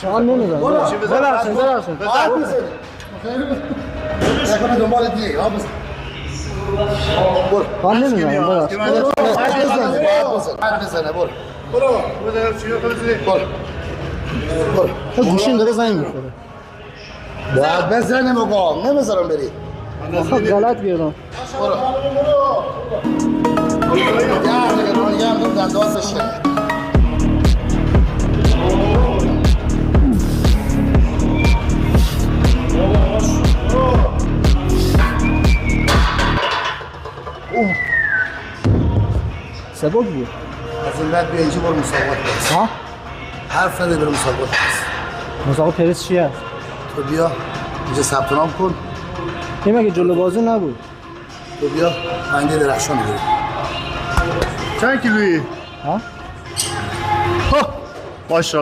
شغال نمیزنم. ببخشید. نکنه دنبال دیگه ها بزن. حال نمیزنم. ببخشید. بزنه برو. تو گوشیم داره زنگ میخوره. باید بزنه مقام نمیذارم بری. آخه غلط بیارم. برو. یه هم دون دندان بشه. سبک بود. از این بعد بیا اینجا برو مسابقات برس. ها؟ حرف نده برو مسابقات برس. مسابقه پرس چی هست؟ تو بیا اینجا ثبت نام کن. این مگه جلو بازی نبود؟ تو بیا پنجه درخشان بگیری. چند کیلویی؟ ها؟ ماشاءالله